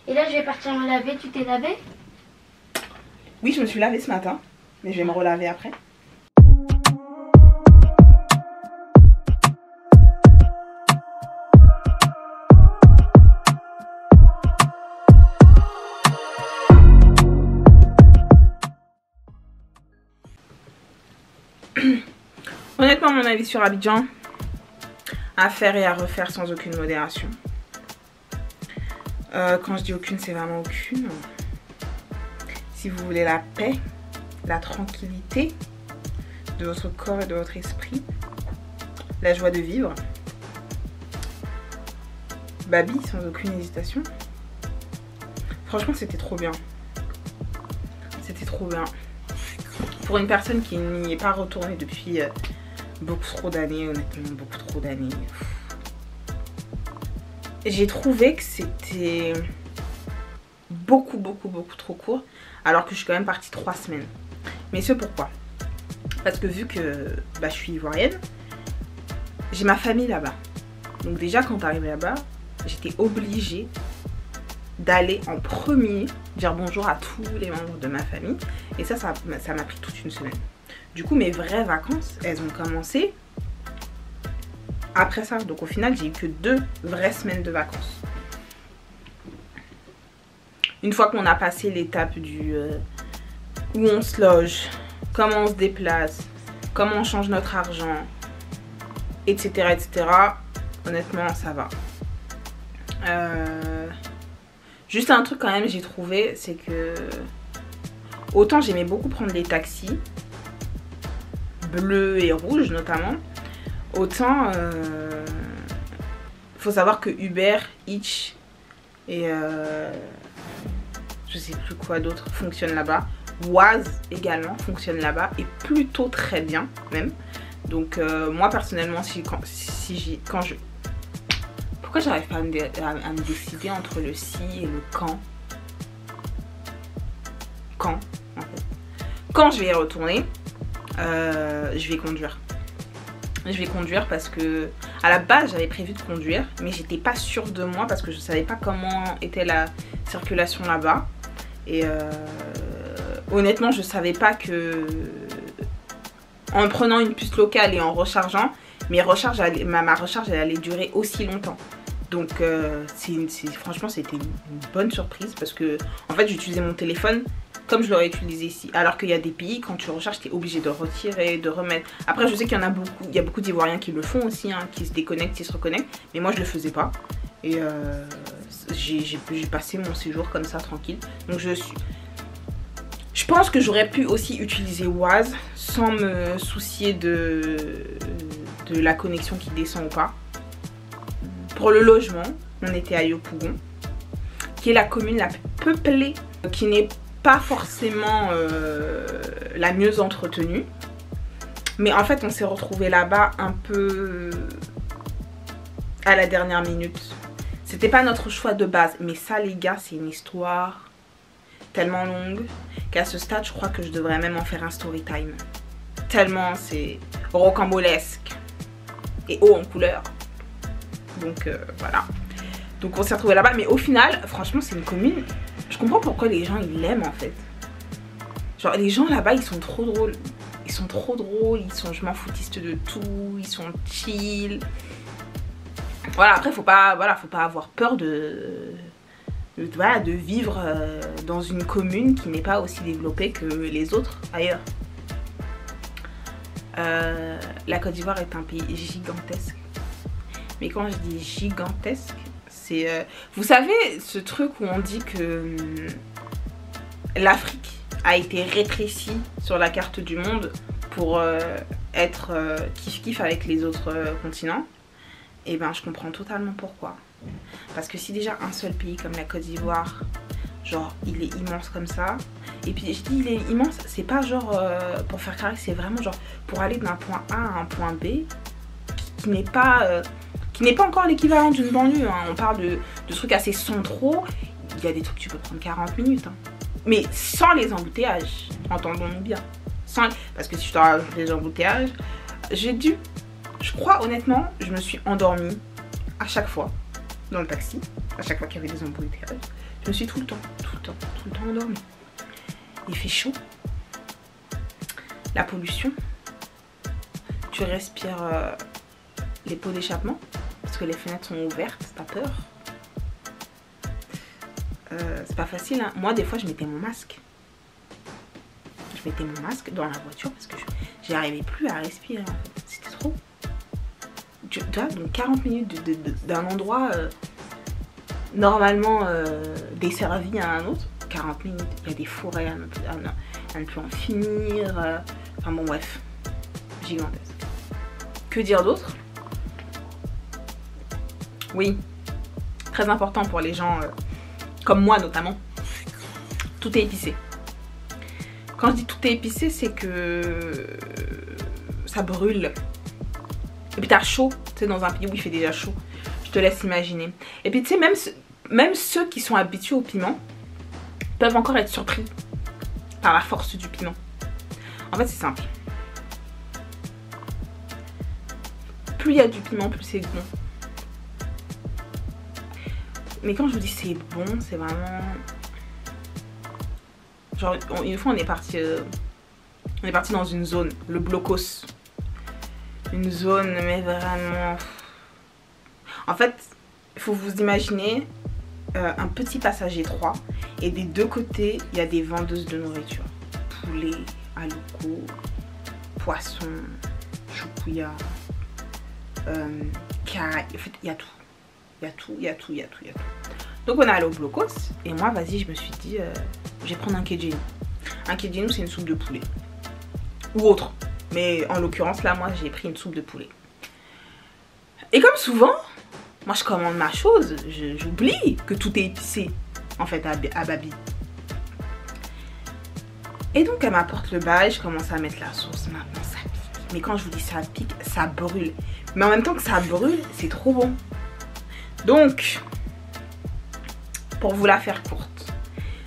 Et là, je vais partir me laver. Tu t'es lavé? Oui, je me suis lavée ce matin, mais je vais me relaver après. Honnêtement, mon avis sur Abidjan, à faire et à refaire sans aucune modération. Quand je dis aucune, c'est vraiment aucune. Si vous voulez la paix, la tranquillité de votre corps et de votre esprit, la joie de vivre, Babi, sans aucune hésitation. Franchement, c'était trop bien. C'était trop bien. Pour une personne qui n'y est pas retournée depuis beaucoup trop d'années, honnêtement, beaucoup trop d'années. J'ai trouvé que c'était beaucoup trop court, alors que je suis quand même partie 3 semaines. Mais ce pourquoi? Parce que vu que je suis ivoirienne, j'ai ma famille là-bas. Donc déjà quand t'arrives là-bas, j'étais obligée d'aller en premier dire bonjour à tous les membres de ma famille. Et ça m'a pris toute une semaine. Du coup, mes vraies vacances, elles ont commencé après ça. Donc au final, j'ai eu que 2 vraies semaines de vacances. Une fois qu'on a passé l'étape du où on se loge, comment on se déplace, comment on change notre argent, etc. etc. Honnêtement, ça va. Juste un truc quand même, j'ai trouvé, c'est que autant j'aimais beaucoup prendre les taxis, bleus et rouges notamment, autant faut savoir que Uber, Hitch et je sais plus quoi d'autre fonctionne là-bas. Waz également fonctionne là-bas et plutôt très bien même. Donc moi personnellement, quand je... Pourquoi j'arrive pas à me décider entre le si et le quand? Quand en fait. Quand je vais y retourner, je vais conduire. Je vais conduire parce que à la base j'avais prévu de conduire, mais j'étais pas sûre de moi parce que je savais pas comment était la circulation là-bas. Et honnêtement, je savais pas que en prenant une puce locale et en rechargeant, ma recharge elle allait durer aussi longtemps. Donc franchement c'était une bonne surprise parce que en fait j'utilisais mon téléphone comme je l'aurais utilisé ici. Alors qu'il y a des pays, quand tu recharges, tu es obligé de retirer, de remettre. Après je sais qu'il y en a beaucoup, il y a beaucoup d'Ivoiriens qui le font aussi, hein, qui se déconnectent, qui se reconnectent. Mais moi je le faisais pas. Et j'ai passé mon séjour comme ça tranquille. Donc je pense que j'aurais pu aussi utiliser Waz sans me soucier de la connexion qui descend ou pas. Pour le logement, on était à Yopougon, qui est la commune la plus peuplée, qui n'est pas forcément la mieux entretenue. Mais en fait, on s'est retrouvés là-bas un peu à la dernière minute. C'était pas notre choix de base. Mais ça, les gars, c'est une histoire tellement longue qu'à ce stade, je crois que je devrais même en faire un story time. Tellement c'est rocambolesque et haut en couleur. Donc voilà. Donc on s'est retrouvés là-bas. Mais au final, franchement, c'est une commune. Je comprends pourquoi les gens ils l'aiment en fait. Genre les gens là-bas ils sont trop drôles. Ils sont trop drôles. Ils sont je m'en foutiste de tout. Ils sont chill. Voilà, après faut pas avoir peur de vivre dans une commune qui n'est pas aussi développée que les autres ailleurs. La Côte d'Ivoire est un pays gigantesque. Mais quand je dis gigantesque, c'est... vous savez ce truc où on dit que l'Afrique a été rétrécie sur la carte du monde pour être kiff-kiff avec les autres continents? Et ben je comprends totalement pourquoi. Parce que si déjà un seul pays comme la Côte d'Ivoire, genre il est immense comme ça, et puis je dis il est immense, c'est pas genre pour faire carré, c'est vraiment genre pour aller d'un point A à un point B qui n'est pas encore l'équivalent d'une banlieue, hein. On parle de trucs assez centraux, il y a des trucs que tu peux prendre 40 minutes, hein. Mais sans les embouteillages, entendons-nous bien. Parce que si je te rajoute les embouteillages, je crois honnêtement, je me suis endormie à chaque fois. dans le taxi, à chaque fois qu'il y avait des embouteillages. Je me suis tout le temps endormie. Il fait chaud. La pollution. Tu respires les pots d'échappement parce que les fenêtres sont ouvertes, t'as peur. C'est pas facile, hein. Moi, des fois, je mettais mon masque. Je mettais mon masque dans la voiture parce que j'arrivais plus à respirer, en fait. C'était trop. Tu vois, donc 40 minutes d'un endroit normalement desservi à un autre. 40 minutes, il y a des forêts à ne plus en finir. Enfin bon, bref, gigantesque. Que dire d'autre? Oui, très important pour les gens comme moi notamment, tout est épicé. Quand je dis tout est épicé, c'est que ça brûle. Et puis t'as chaud, tu sais, dans un pays où il fait déjà chaud. Je te laisse imaginer. Et puis tu sais, même ceux qui sont habitués au piment peuvent encore être surpris par la force du piment. En fait, c'est simple. Plus il y a du piment, plus c'est bon. Mais quand je vous dis c'est bon, c'est vraiment... Genre, une fois on est parti dans une zone, le blocos. Une zone, mais vraiment... En fait, il faut vous imaginer un petit passage étroit. Et des deux côtés, il y a des vendeuses de nourriture. Poulet, alouko, poisson, choukouya, caille. En fait, il y a tout. Il y a tout. Donc on est allé au blocos. Et moi, vas-y, je me suis dit, je vais prendre un kedjenou. Un kedjenou, c'est une soupe de poulet. Ou autre. Mais en l'occurrence, là, moi, j'ai pris une soupe de poulet. Et comme souvent, moi, je commande ma chose. J'oublie que tout est épicé, en fait, à Babi. Et donc, elle m'apporte le bail. Je commence à mettre la sauce. Maintenant, ça pique. Mais quand je vous dis ça pique, ça brûle. Mais en même temps que ça brûle, c'est trop bon. Donc, pour vous la faire courte,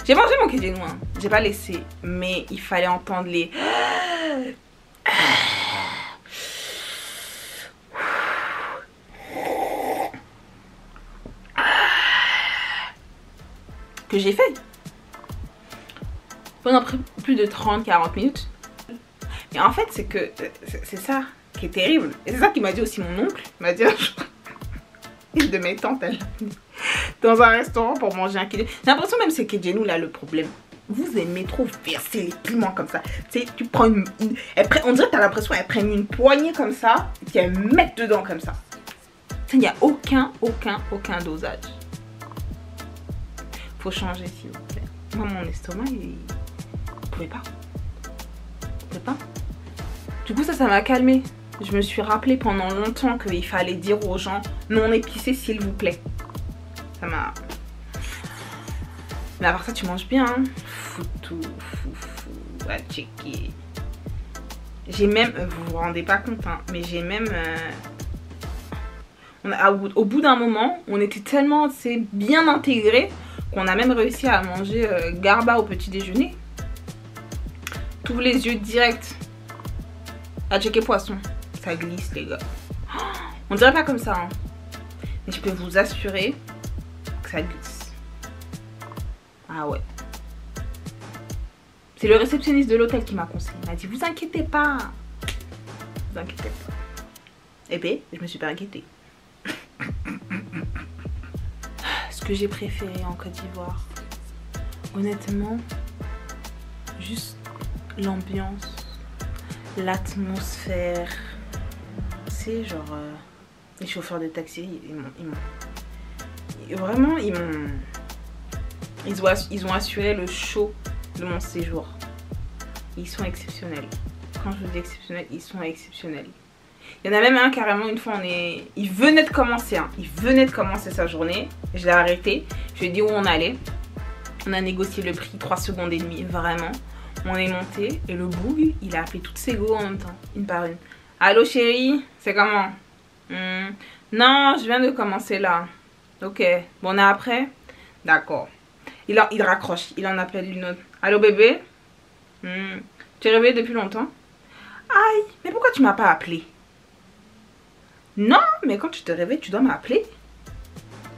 j'ai mangé mon kedjenou, hein. J'ai pas laissé. Mais il fallait entendre les... que j'ai fait pendant plus de 30-40 minutes. Et en fait, c'est que c'est ça qui est terrible. Et c'est ça qui m'a dit aussi mon oncle. Il m'a dit une de mes tantes, elle dans un restaurant pour manger un kedjenou. J'ai l'impression même c'est kedjenou là le problème. Vous aimez trop verser les piments comme ça. Tu sais, tu prends on dirait que t'as l'impression qu'elles prennent une poignée comme ça et qu'elles mettent dedans comme ça. Il n'y a aucun dosage. Faut changer s'il vous plaît. Moi mon estomac il pouvait pas. Du coup ça m'a calmé. Je me suis rappelé pendant longtemps qu'il fallait dire aux gens non épicé s'il vous plaît. Ça m'a... Mais à part ça tu manges bien hein. Foutou, à checker. J'ai même, vous vous rendez pas compte hein, mais j'ai même... au bout d'un moment, on était tellement bien intégrés qu'on a même réussi à manger garba au petit déjeuner. T'ouvres les yeux direct. À checker poisson. Ça glisse les gars. On dirait pas comme ça hein. Mais je peux vous assurer que ça glisse. Ah ouais. C'est le réceptionniste de l'hôtel qui m'a conseillé. Il m'a dit vous inquiétez pas. Vous inquiétez pas. Et bien, je me suis pas inquiétée. Ce que j'ai préféré en Côte d'Ivoire, honnêtement, juste l'ambiance, l'atmosphère. C'est genre les chauffeurs de taxi, ils ont assuré le show de mon séjour. Ils sont exceptionnels. Quand je vous dis exceptionnels, ils sont exceptionnels. Il y en a même un carrément une fois il venait de commencer hein. Il venait de commencer sa journée. Je l'ai arrêté. Je lui ai dit où on allait. On a négocié le prix 3 secondes et demie. Vraiment. On est monté. Et le boug il a appelé toutes ses go en même temps. Une par une. Allô chérie. C'est comment Non je viens de commencer là. Ok. Bon on est après. D'accord. Il raccroche. Il en appelle une autre. Allô bébé. Tu es réveillée depuis longtemps? Aïe. Mais pourquoi tu m'as pas appelé? Non, mais quand tu te réveilles, tu dois m'appeler.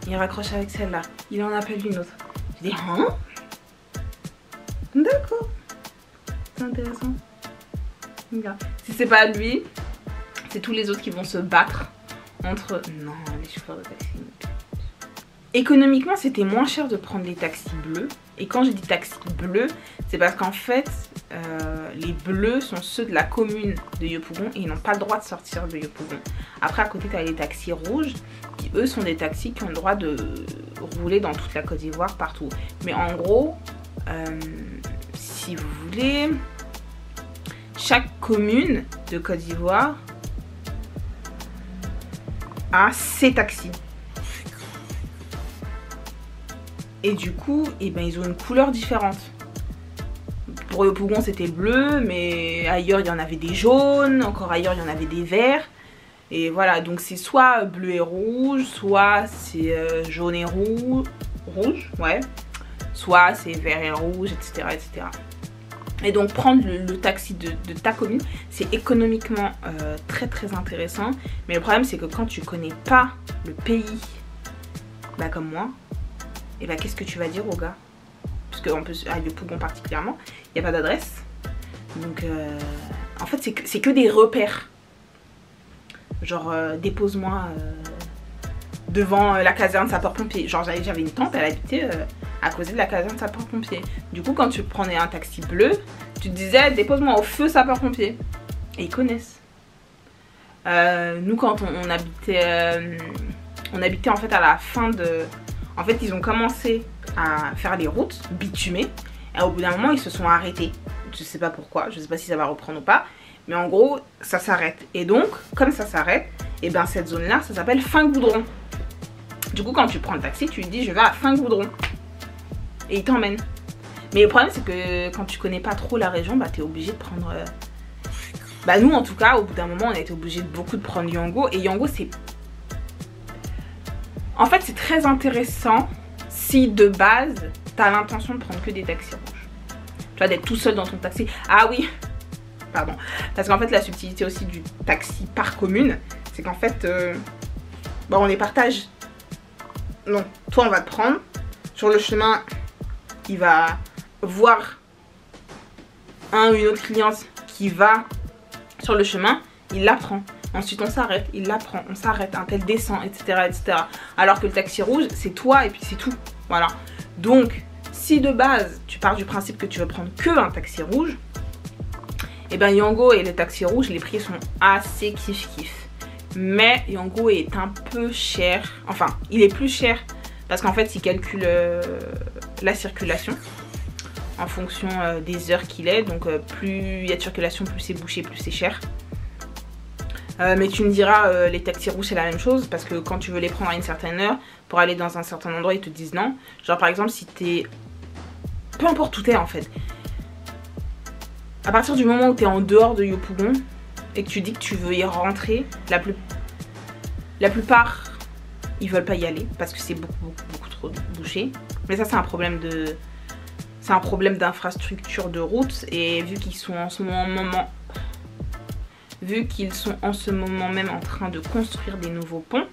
il raccroche avec celle-là. Il en appelle une autre. Je dis, hein? D'accord. C'est intéressant. Regarde. Si c'est pas lui, c'est tous les autres qui vont se battre entre... Non, les chauffeurs de taxi. Économiquement, c'était moins cher de prendre les taxis bleus. Et quand je dis taxis bleus, c'est parce qu'en fait, les bleus sont ceux de la commune de Yopougon et ils n'ont pas le droit de sortir de Yopougon. Après, à côté, tu as les taxis rouges qui, eux, sont des taxis qui ont le droit de rouler dans toute la Côte d'Ivoire, partout. Mais en gros, si vous voulez, chaque commune de Côte d'Ivoire a ses taxis. Et du coup, eh ben, ils ont une couleur différente. Pour Yopougon, c'était bleu, mais ailleurs, il y en avait des jaunes, encore ailleurs, il y en avait des verts. Et voilà, donc c'est soit bleu et rouge, soit c'est jaune et rouge, ouais. Soit c'est vert et rouge, etc., etc. Et donc prendre le taxi de ta commune, c'est économiquement très très intéressant. Mais le problème, c'est que quand tu connais pas le pays, bah, comme moi, et bah qu'est-ce que tu vas dire aux gars? Parce qu'en plus, à Yopougon particulièrement, il n'y a pas d'adresse. Donc en fait, c'est que des repères. Genre dépose-moi devant la caserne sapeur-pompier. Genre j'avais une tante, elle habitait à côté de la caserne sapeur-pompier. Du coup, quand tu prenais un taxi bleu, tu te disais dépose-moi au feu sapeur-pompier. Et ils connaissent. Nous, quand on habitait en fait à la fin de... En fait, ils ont commencé à faire les routes bitumées. Et au bout d'un moment, ils se sont arrêtés. Je sais pas pourquoi, je sais pas si ça va reprendre ou pas. Mais en gros, ça s'arrête. Et donc, comme ça s'arrête, et bien cette zone-là, ça s'appelle fin goudron. Du coup, quand tu prends le taxi, tu lui dis je vais à fin goudron. Et il t'emmène. Mais le problème, c'est que quand tu connais pas trop la région, bah t'es obligé de prendre... Bah nous, en tout cas, au bout d'un moment, on a été obligé de beaucoup de prendre Yango. Et Yango, c'est... En fait, c'est très intéressant si de base, tu as l'intention de prendre que des taxis rouges. Tu vois, d'être tout seul dans ton taxi. Ah oui, pardon. Parce qu'en fait, la subtilité aussi du taxi par commune, c'est qu'en fait, bah, on les partage. Non, toi, on va te prendre. Sur le chemin, il va voir un ou une autre cliente qui va sur le chemin, il la prend. Ensuite on s'arrête, il la prend, on s'arrête, un tel descend, etc., etc. Alors que le taxi rouge, c'est toi et puis c'est tout. Voilà. Donc, si de base, tu pars du principe que tu veux prendre que un taxi rouge, et bien Yango et le taxi rouge, les prix sont assez kiff-kiff. Mais Yango est un peu cher. Enfin, il est plus cher parce qu'en fait, il calcule la circulation en fonction des heures qu'il est. Donc, plus il y a de circulation, plus c'est bouché, plus c'est cher. Mais tu me diras, les taxis rouges c'est la même chose parce que quand tu veux les prendre à une certaine heure pour aller dans un certain endroit, ils te disent non. Genre par exemple, si t'es... Peu importe où t'es en fait. À partir du moment où t'es en dehors de Yopougon et que tu dis que tu veux y rentrer, la plupart ils veulent pas y aller parce que c'est beaucoup trop bouché. Mais ça c'est un problème de... C'est un problème d'infrastructure de route et vu qu'ils sont en ce moment... Vu qu'ils sont en ce moment même en train de construire des nouveaux ponts,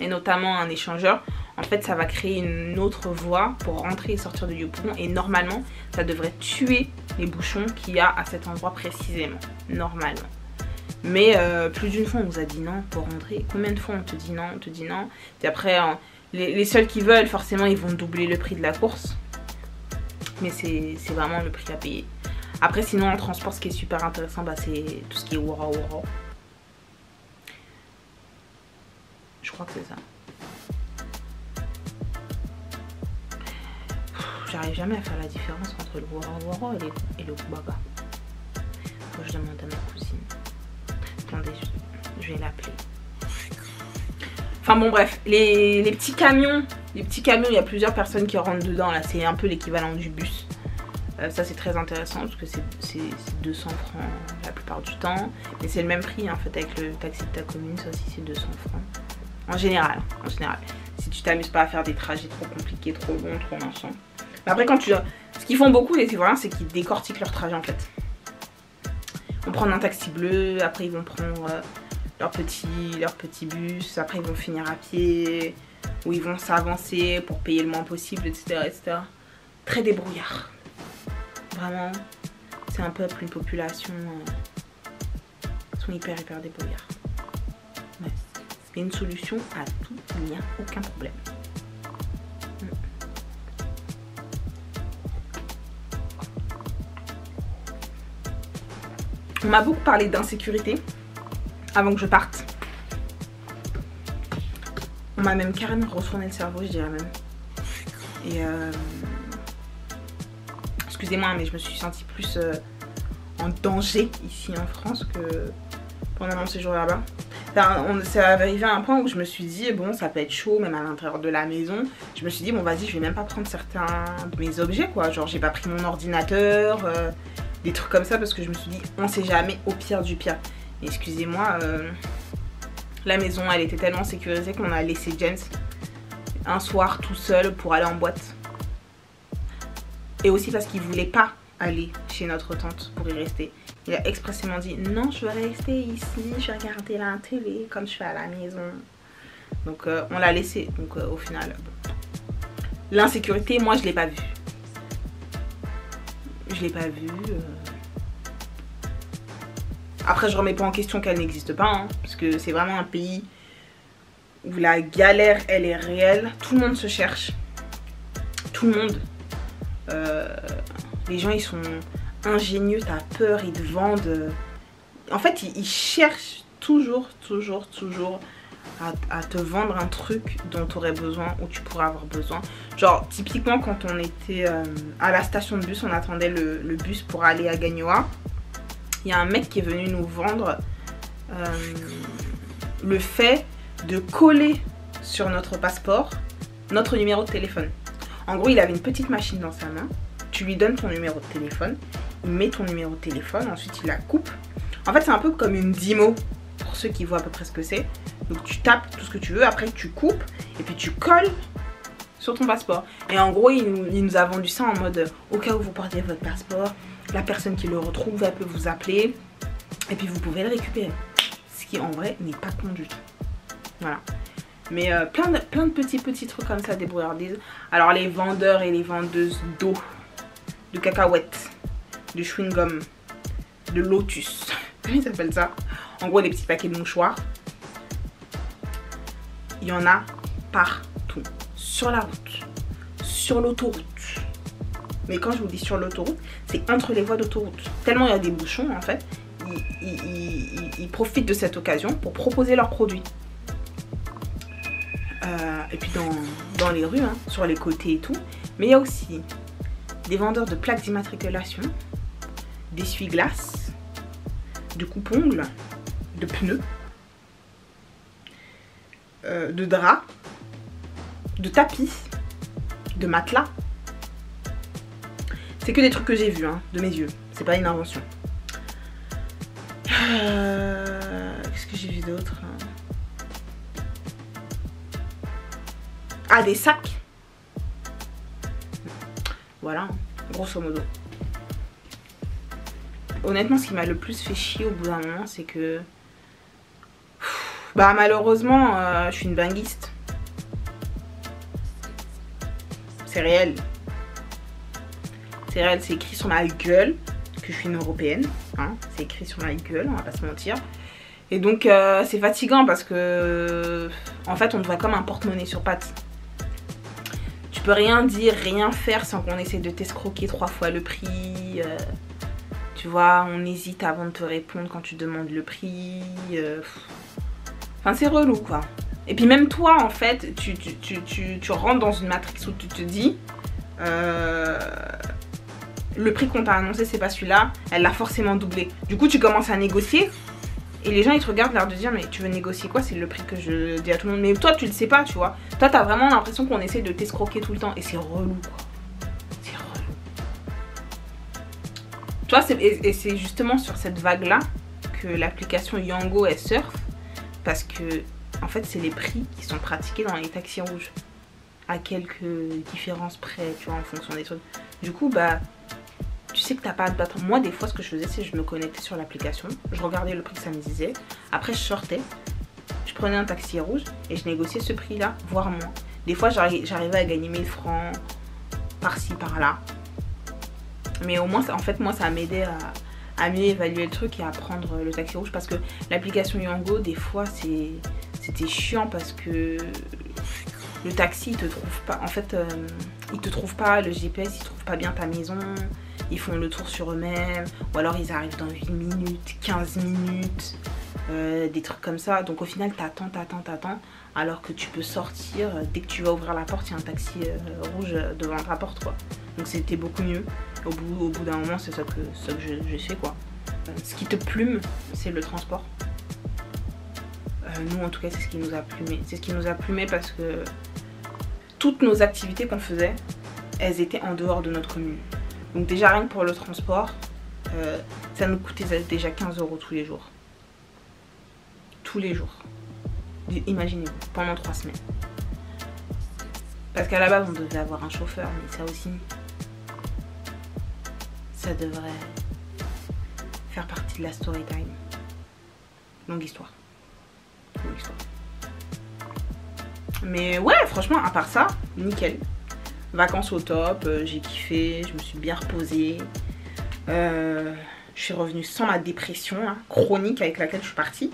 et notamment un échangeur, en fait ça va créer une autre voie pour rentrer et sortir de Yopougon. Et normalement, ça devrait tuer les bouchons qu'il y a à cet endroit précisément. Normalement. Mais plus d'une fois on nous a dit non pour rentrer. Combien de fois on te dit non, on te dit non. Et après, les seuls qui veulent, forcément, ils vont doubler le prix de la course. Mais c'est vraiment le prix à payer. Après sinon en transport ce qui est super intéressant bah, c'est tout ce qui est Wara Wara. Je crois que c'est ça. J'arrive jamais à faire la différence entre le Wara Wara et le Baba. Faut que je demande à ma cousine. Attendez, je vais l'appeler. Enfin bon bref, les petits camions, il y a plusieurs personnes qui rentrent dedans là, c'est un peu l'équivalent du bus. Ça c'est très intéressant parce que c'est 200 francs la plupart du temps. Mais c'est le même prix en fait avec le taxi de ta commune, ça aussi c'est 200 francs. En général. Si tu t'amuses pas à faire des trajets trop compliqués, trop longs, trop machin. Mais après quand tu... Ce qu'ils font beaucoup les Ivoiriens c'est qu'ils décortiquent leur trajet en fait. Ils vont prendre un taxi bleu, après ils vont prendre leur petit bus, après ils vont finir à pied. où ils vont s'avancer pour payer le moins possible, etc. etc. Très débrouillard. Vraiment, c'est un peuple, une population, ils sont hyper débrouillards. Ouais. Il y a une solution à tout, il n'y a aucun problème. On m'a beaucoup parlé d'insécurité avant que je parte. On m'a même carrément retourné le cerveau, je dirais même. Et excusez-moi, mais je me suis sentie plus en danger ici en France que pendant mon séjour là-bas. Ça arrivé à un point où je me suis dit, bon, ça peut être chaud, même à l'intérieur de la maison. Je me suis dit, bon, vas-y, je vais même pas prendre certains de mes objets, quoi. Genre, j'ai pas pris mon ordinateur, des trucs comme ça, parce que je me suis dit, on sait jamais, au pire du pire. Mais excusez-moi, la maison, elle était tellement sécurisée qu'on a laissé James un soir tout seul pour aller en boîte. Et aussi parce qu'il voulait pas aller chez notre tante pour y rester. Il a expressément dit non, je vais rester ici, je vais regarder la télé comme je fais à la maison. Donc on l'a laissé. Donc au final, bon. L'insécurité, moi je l'ai pas vue. Je l'ai pas vue. Après je remets pas en question qu'elle n'existe pas, hein, parce que c'est vraiment un pays où la galère elle est réelle. Tout le monde se cherche. Tout le monde. Les gens ils sont ingénieux, t'as peur, ils te vendent. En fait ils cherchent toujours à te vendre un truc dont tu aurais besoin ou tu pourrais avoir besoin. Genre typiquement quand on était à la station de bus, on attendait le bus pour aller à Gagnoa. Il y a un mec qui est venu nous vendre le fait de coller sur notre passeport notre numéro de téléphone. En gros, il avait une petite machine dans sa main. Tu lui donnes ton numéro de téléphone. Il met ton numéro de téléphone. Ensuite, il la coupe. En fait, c'est un peu comme une Dimo. Pour ceux qui voient à peu près ce que c'est. Donc, tu tapes tout ce que tu veux. Après, tu coupes. Et puis, tu colles sur ton passeport. Et en gros, il nous a vendu ça en mode au cas où vous portez votre passeport, la personne qui le retrouve, elle peut vous appeler. Et puis, vous pouvez le récupérer. Ce qui, en vrai, n'est pas con du tout. Voilà. Mais plein de petits trucs comme ça, des brouillardises. Alors les vendeurs et les vendeuses d'eau, de cacahuètes, de chewing-gum, de lotus, comment ils appellent ça? En gros, les petits paquets de mouchoirs. Il y en a partout. Sur la route, sur l'autoroute. Mais quand je vous dis sur l'autoroute, c'est entre les voies d'autoroute. Tellement il y a des bouchons en fait, ils profitent de cette occasion pour proposer leurs produits. Et puis dans les rues, hein, sur les côtés et tout. Mais il y a aussi des vendeurs de plaques d'immatriculation, d'essuie-glaces, de coupe-ongles, de pneus, de draps, de tapis, de matelas. C'est que des trucs que j'ai vus, hein, de mes yeux. C'est pas une invention. Qu'est-ce que j'ai vu d'autre? Ah, des sacs. Voilà, grosso modo. Honnêtement, ce qui m'a le plus fait chier au bout d'un moment, c'est que... Bah malheureusement, je suis une binguiste. C'est réel. C'est réel, c'est écrit sur ma gueule que je suis une européenne. Hein, c'est écrit sur ma gueule, on va pas se mentir. Et donc c'est fatigant parce que... En fait, on te voit comme un porte-monnaie sur pattes. Tu peux rien dire, rien faire sans qu'on essaie de t'escroquer 3 fois le prix. Tu vois, on hésite avant de te répondre quand tu demandes le prix. Enfin, c'est relou, quoi. Et puis même toi, en fait, tu rentres dans une matrix où tu te dis... le prix qu'on t'a annoncé, c'est pas celui-là. Elle l'a forcément doublé. Du coup, tu commences à négocier. Et les gens, ils te regardent l'air de dire, mais tu veux négocier quoi? C'est le prix que je dis à tout le monde. Mais toi, tu le sais pas, tu vois. Toi, t'as vraiment l'impression qu'on essaie de t'escroquer tout le temps. Et c'est relou, quoi. C'est relou. Tu vois, et c'est justement sur cette vague-là que l'application Yango, elle surfe. Parce que, en fait, c'est les prix qui sont pratiqués dans les taxis rouges. À quelques différences près, tu vois, en fonction des trucs. Du coup, bah... Tu sais que t'as pas à te battre. Moi, des fois, ce que je faisais, c'est que je me connectais sur l'application. Je regardais le prix que ça me disait. Après, je sortais. Je prenais un taxi rouge et je négociais ce prix-là, voire moins. Des fois j'arrivais à gagner 1000 francs par-ci par-là. Mais au moins en fait moi ça m'aidait à mieux évaluer le truc et à prendre le taxi rouge, parce que l'application Yango des fois c'était chiant parce que le taxi il te trouve pas, en fait il te trouve pas, le GPS il trouve pas bien ta maison, ils font le tour sur eux-mêmes, ou alors ils arrivent dans 8 minutes, 15 minutes, des trucs comme ça. Donc au final t'attends, alors que tu peux sortir, dès que tu vas ouvrir la porte il y a un taxi rouge devant ta porte quoi. Donc c'était beaucoup mieux. Au bout d'un moment c'est ça que j'ai fait quoi. Ce qui te plume c'est le transport. Nous en tout cas c'est ce qui nous a plumé. C'est ce qui nous a plumé parce que toutes nos activités qu'on faisait, elles étaient en dehors de notre commune. Donc déjà rien que pour le transport, ça nous coûtait déjà 15 € tous les jours. Tous les jours. Imaginez-vous, pendant 3 semaines. Parce qu'à la base on devait avoir un chauffeur, mais ça aussi, ça devrait faire partie de la story time. Longue histoire. Longue histoire. Mais ouais, franchement, à part ça, nickel. Vacances au top, j'ai kiffé, je me suis bien reposée. Je suis revenue sans ma dépression hein, chronique avec laquelle je suis partie.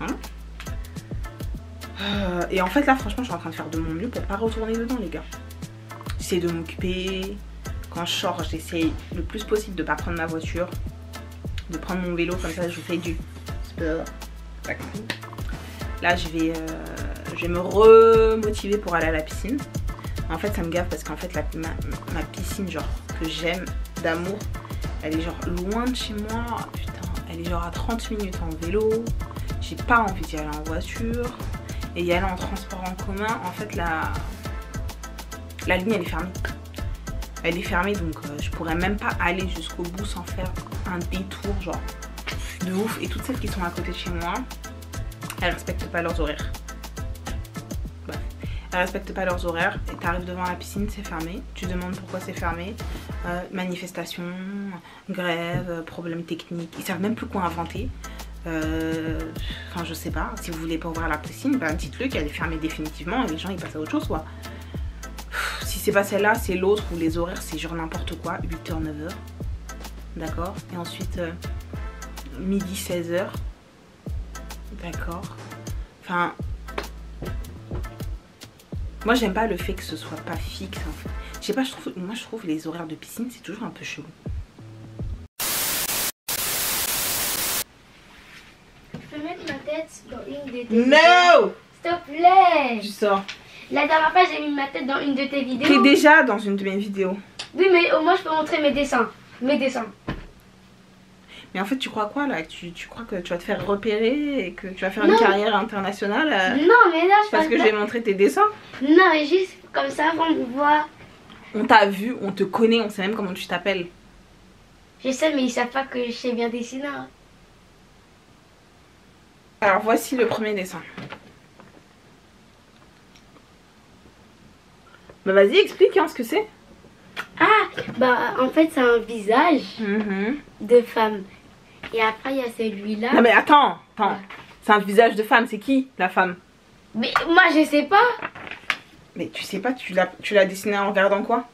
Hein. Et en fait là, franchement, je suis en train de faire de mon mieux pour pas retourner dedans, les gars. J'essaie de m'occuper. Quand je sors, j'essaie le plus possible de pas prendre ma voiture, de prendre mon vélo, comme ça je fais du sport. Là je vais me remotiver pour aller à la piscine. En fait ça me gave parce qu'en fait ma piscine genre que j'aime d'amour, elle est genre loin de chez moi. Putain, elle est genre à 30 minutes en vélo. J'ai pas envie d'y aller en voiture. Et y aller en transport en commun, en fait la ligne elle est fermée. Elle est fermée donc je pourrais même pas aller jusqu'au bout sans faire un détour genre de ouf. Et toutes celles qui sont à côté de chez moi, elles respectent pas leurs horaires. Bref, elles respectent pas leurs horaires et t'arrives devant la piscine, c'est fermé. Tu demandes pourquoi c'est fermé. Manifestation, grève, problème technique. Ils savent même plus quoi inventer. Enfin je sais pas, si vous voulez pas ouvrir la piscine, bah, dites-le qu'elle est fermée définitivement et les gens ils passent à autre chose quoi. Si c'est pas celle-là, c'est l'autre où les horaires c'est genre n'importe quoi, 8h, 9h. D'accord. Et ensuite midi, 16h. D'accord. Enfin, moi j'aime pas le fait que ce soit pas fixe en fait. Je sais pas, moi je trouve les horaires de piscine c'est toujours un peu chelou. Je peux mettre ma tête dans une de tes vidéos? No! S'il te plaît! Tu sors. La dernière fois j'ai mis ma tête dans une de tes vidéos. T'es déjà dans une de mes vidéos. Oui mais au moins je peux montrer mes dessins. Mes dessins. Mais en fait tu crois quoi là? Tu crois que tu vas te faire repérer et que tu vas faire une carrière internationale Non mais là je parce que j'ai montré tes dessins? Non mais juste comme ça on me voit. On t'a vu, on te connaît, on sait même comment tu t'appelles. Je sais mais ils savent pas que je sais bien dessiner. Hein. Alors voici le premier dessin. Bah vas-y explique hein, ce que c'est. Ah bah en fait c'est un visage de femme. Et après il y a celui-là. Non mais attends. Ouais. C'est un visage de femme, c'est qui la femme? Mais moi je sais pas. Mais tu sais pas, tu l'as dessiné en regardant quoi?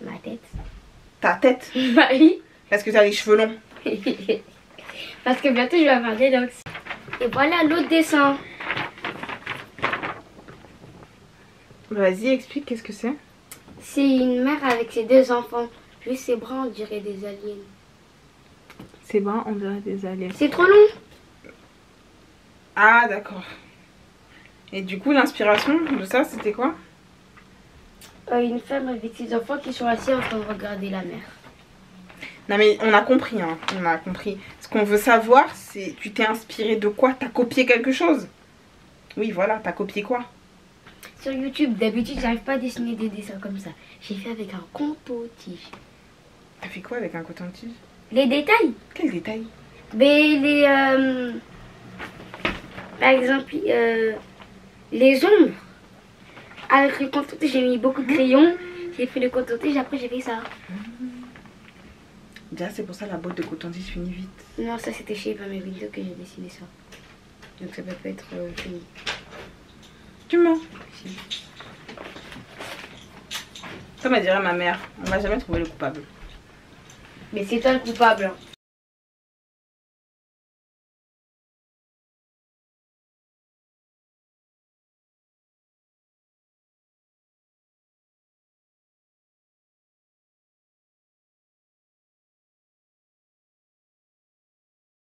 Ma tête. Ta tête? Bah oui. Parce que t'as les cheveux longs. Parce que bientôt je vais avoir des locks. Et voilà l'autre dessin. Vas-y explique qu'est-ce que c'est. C'est une mère avec ses 2 enfants. Juste ses bras on dirait des aliens. Ses bras on dirait des aliens. C'est trop long. Ah d'accord. Et du coup l'inspiration de ça c'était quoi? Une femme avec ses enfants qui sont assis en train de regarder la mer. Non mais on a compris hein, on a compris. Ce qu'on veut savoir c'est tu t'es inspiré de quoi? T'as copié quelque chose? Oui voilà, t'as copié quoi? Sur YouTube, d'habitude j'arrive pas à dessiner des dessins comme ça. J'ai fait avec un coton-tige. T'as fait quoi avec un coton-tige? Les détails? Quel détail? Mais les... par exemple, les ombres. Avec le coton-tige, j'ai mis beaucoup de crayons. J'ai fait le coton-tige, après j'ai fait ça. Déjà c'est pour ça la boîte de coton-tige finit vite. Non, ça c'était chez Eva Windows que j'ai dessiné ça. Donc ça peut pas être fini. Tu mens. Comme elle dirait ma mère, on va jamais trouver le coupable. Mais c'est toi le coupable. Hein.